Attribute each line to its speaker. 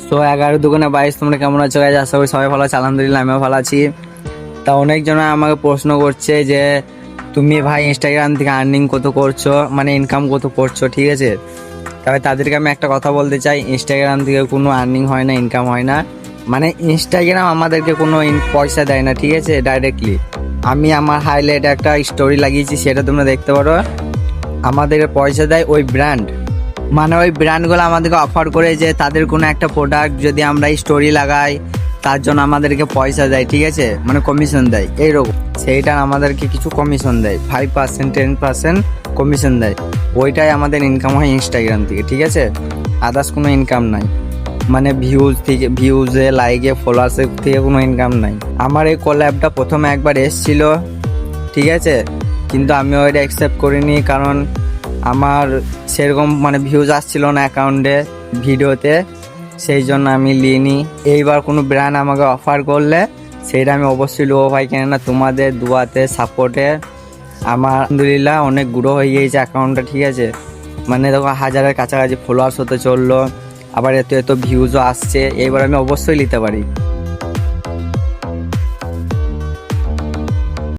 Speaker 1: So 11 × 2 = 22, তোমরা কেমন আছো গাইজ? আশা করি সবাই ভালো আছে। আলহামদুলিল্লাহ আমিও ভালো আছি। তা অনেকজন আমাকে প্রশ্ন করছে যে তুমি ভাই ইনস্টাগ্রাম থেকে আর্নিং কত করছো, মানে ইনকাম কত করছো, ঠিক আছে? তবে তাদেরকে আমি একটা কথা বলতে চাই, ইনস্টাগ্রাম থেকে কোনো আর্নিং হয় না, ইনকাম হয় না। মানে ইনস্টাগ্রাম আমাদেরকে কোনো পয়সা দেয় না, ঠিক আছে? ডাইরেক্টলি আমি আমার হাইলাইট একটা স্টোরি লাগিয়েছি, সেটা তোমরা দেখতে পারো। আমাদেরকে পয়সা দেয় ওই ব্র্যান্ড, মানে ওই ব্র্যান্ডগুলো আমাদেরকে অফার করে যে তাদের কোনো একটা প্রোডাক্ট যদি আমরা স্টোরি লাগাই তার জন্য আমাদেরকে পয়সা দেয়, ঠিক আছে? মানে কমিশন দেয় এইরকম। সেইটা আমাদেরকে কিছু কমিশন দেয়, 5% 10% কমিশন দেয়। ওইটাই আমাদের ইনকাম হয় ইনস্টাগ্রাম থেকে, ঠিক আছে? আদার্স কোনো ইনকাম নাই, মানে ভিউজ থেকে, ভিউজে, লাইকে, ফলোয়ার্সের থেকে কোনো ইনকাম নাই। আমার এই কোল্যাবটা প্রথমে একবার এসছিল, ঠিক আছে, কিন্তু আমি ওইটা অ্যাকসেপ্ট করিনি, কারণ আমার সেরকম মানে ভিউজ আসছিল না অ্যাকাউন্টে, ভিডিওতে, সেই জন্য আমি নিইনি। এইবার কোনো ব্র্যান্ড আমাকে অফার করলে সেইটা আমি অবশ্যই নেবো ভাই, কেননা তোমাদের দুয়াতে, সাপোর্টে আমার আলহামদুলিল্লাহ অনেক গ্রো হয়ে গিয়েছে অ্যাকাউন্টটা, ঠিক আছে? মানে দেখো 1000-এর কাছাকাছি ফলোয়ার্স হতে চললো, আবার এত ভিউজও আসছে। এইবার আমি অবশ্যই নিতে পারি।